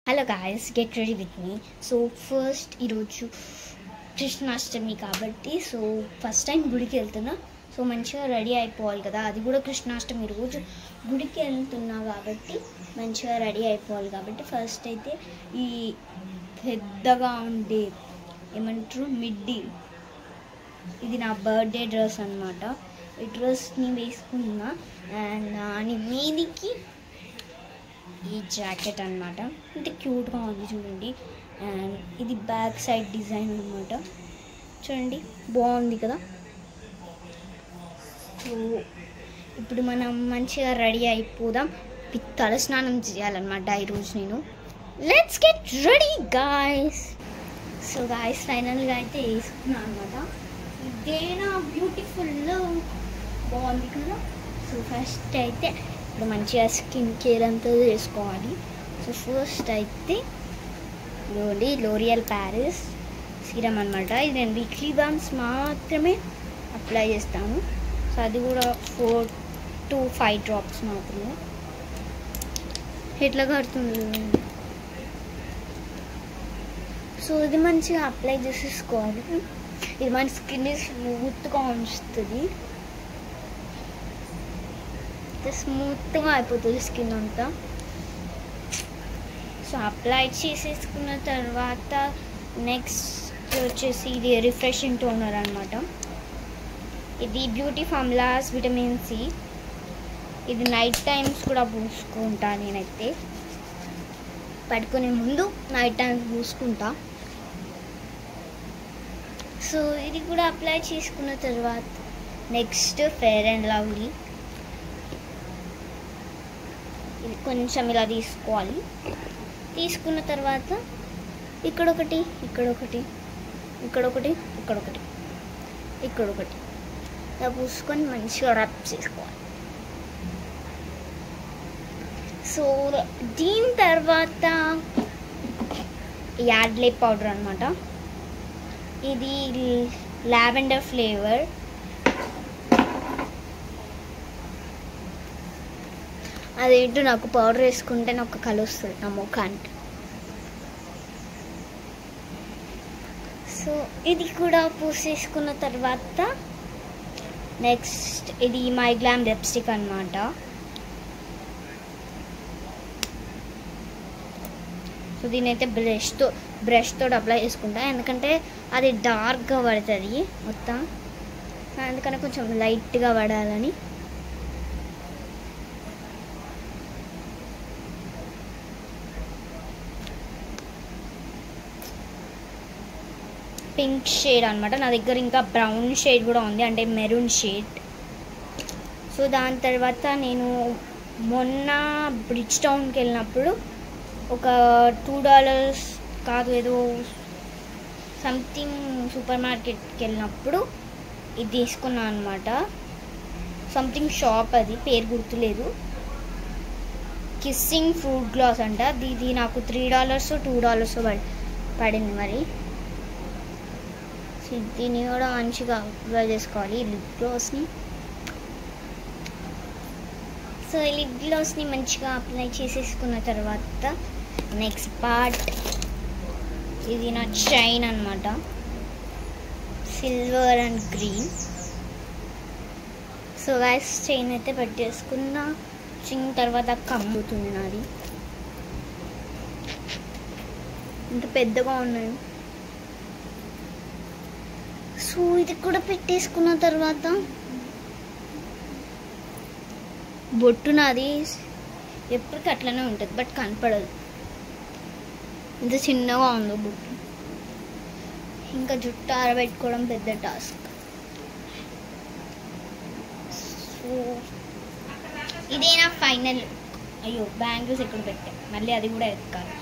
Hello guys, get ready with me. So first ఈరోజు కృష్ణాష్టమి కాబట్టి first time గుడికి వెళ్తున్నా. సో మంచిగా రెడీ అయిపోవాలి కదా, అది కూడా కృష్ణాష్టమి రోజు గుడికి వెళ్తున్నా కాబట్టి మంచిగా రెడీ అయిపోవాలి. కాబట్టి ఫస్ట్ అయితే ఈ పెద్దగా ఉండే ఏమంటారు మిడ్డీ, ఇది నా బర్త్డే డ్రెస్ అన్నమాట. ఈ డ్రెస్ని వేసుకున్నా అండ్ దాని మీదికి ఈ జాకెట్ అన్నమాట. అంటే క్యూట్గా ఉంది చూడండి. అండ్ ఇది బ్యాక్ సైడ్ డిజైన్ అన్నమాట. చూడండి బాగుంది కదా. సో ఇప్పుడు మనం మంచిగా రెడీ అయిపోదాం. తల స్నానం చేయాలన్నమాట ఈరోజు నేను. Let's get ready guys. So guys ఫైనల్గా అయితే వేసుకున్నాను అనమాట. ఇదేనా బ్యూటిఫుల్, బాగుంది కదా. సో ఫస్ట్ అయితే ఇప్పుడు మంచిగా స్కిన్ కేర్ అంతా చేసుకోవాలి. సో ఫస్ట్ అయితే ఇదిగోండి లోరియల్ ప్యారిస్ సీరం అనమాట. ఇది నేను వీక్లీ వన్స్ మాత్రమే అప్లై చేస్తాను. సో అది కూడా 4 to 5 డ్రాప్స్ మాత్రమే. ఎట్లా కడుతుంది. సో ఇది మంచిగా అప్లై చేసేసుకోవాలి. ఇది మన స్కిన్ స్మూత్గా ఉంచుతుంది. స్మూత్గా అయిపోతుంది స్కిన్ అంతా. సో అప్లై చేసేసుకున్న తర్వాత నెక్స్ట్ వచ్చేసి ఇది రిఫ్రెషింగ్ టోనర్ అనమాట. ఇది బ్యూటీ ఫార్ములాస్ విటమిన్ సి. ఇది నైట్ టైమ్స్ కూడా పూసుకుంటా నేనైతే. పడుకునే ముందు నైట్ టైమ్స్ పూసుకుంటా. సో ఇది కూడా అప్లై చేసుకున్న తర్వాత నెక్స్ట్ ఫెయిర్ అండ్ లవ్లీ. ఇది కొంచెం ఇలా తీసుకోవాలి. తీసుకున్న తర్వాత ఇక్కడొకటి ఇక్కడొకటి ఇక్కడొకటి ఇక్కడొకటి ఇక్కడొకటి ఇలా పూసుకొని మంచిగా రబ్ చేసుకోవాలి. సో దీని తర్వాత యాడ్లే పౌడర్ అనమాట. ఇది లావెండర్ ఫ్లేవర్. అదేంటో నాకు పౌడర్ వేసుకుంటే నాకు కళ వస్తుంది నా ముఖానికి. సో ఇది కూడా పూసేసుకున్న తర్వాత నెక్స్ట్ ఇది మై గ్లామ్ లిప్స్టిక్ అన్నమాట. సో దీనైతే బ్రష్తో అప్లై చేసుకుంటా, ఎందుకంటే అది డార్క్గా పడుతుంది మొత్తం. అందుకని కొంచెం లైట్గా పడాలని. పింక్ షేడ్ అనమాట. నా దగ్గర ఇంకా బ్రౌన్ షేడ్ కూడా ఉంది, అంటే మెరూన్ షేడ్. సో దాని తర్వాత నేను మొన్న బ్రిడ్జ్ టౌన్కి వెళ్ళినప్పుడు ఒక $2 కాదు ఏదో సంథింగ్ సూపర్ మార్కెట్కి వెళ్ళినప్పుడు ఇది తీసుకున్నాను అనమాట. సంథింగ్ షాప్, అది పేరు గుర్తులేదు. కిస్సింగ్ ఫ్రూట్ గ్లాస్ అంట. ఇది నాకు $3 $2 పడింది మరి. దీన్ని కూడా మంచిగా అప్లై చేసుకోవాలి లిప్ గ్లాస్ని. సో ఈ లిప్ గ్లాస్ని మంచిగా అప్లై చేసేసుకున్న తర్వాత నెక్స్ట్ పార్ట్ ఇది నా చైన్ అనమాట. Silver and green. So guys chain అయితే పెట్టేసుకున్న. చిన్న తర్వాత కమ్ముతుంది నాది. ఇంత పెద్దగా ఉన్నాయి. సో ఇది కూడా పెట్టేసుకున్న తర్వాత బొట్టు నాది ఎప్పటికీ అట్లనే ఉంటుంది, బట్ కనపడదు. ఇంత చిన్నగా ఉందో బొట్టు. ఇంకా జుట్టు ఆరబెట్టుకోవడం పెద్ద టాస్క్. సో ఇదే నా ఫైనల్. అయ్యో బ్యాంగిల్స్ ఎక్కడ పెట్టా, మళ్ళీ అది కూడా ఎక్కాలి.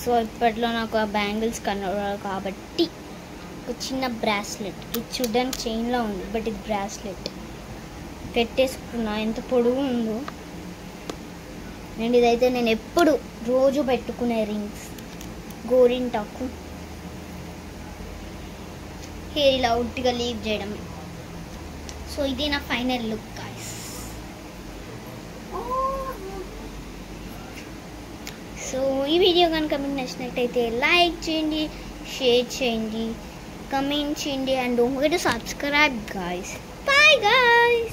సో ఇప్పట్లో నాకు ఆ బ్యాంగిల్స్ కనబడాలి కాబట్టి ఒక చిన్న బ్రాస్లెట్. ఇది చూడడానికి చైన్లో ఉంది, బట్ ఇది బ్రాస్లెట్ పెట్టేసుకున్నా. ఎంత పొడుగు ఉందో. అండ్ ఇదైతే నేను ఎప్పుడు రోజు పెట్టుకునే రింగ్స్, గోరింటాకు. హెయిర్ ఇలా ఉట్టిగా లీవ్ చేయడమే. సో ఇది నా final look guys. So so ఈ వీడియో కనుక మీకు నచ్చినట్టయితే లైక్ చేయండి, షేర్ చేయండి, కమెంట్ చేయండి, and don't forget to subscribe guys. Bye guys.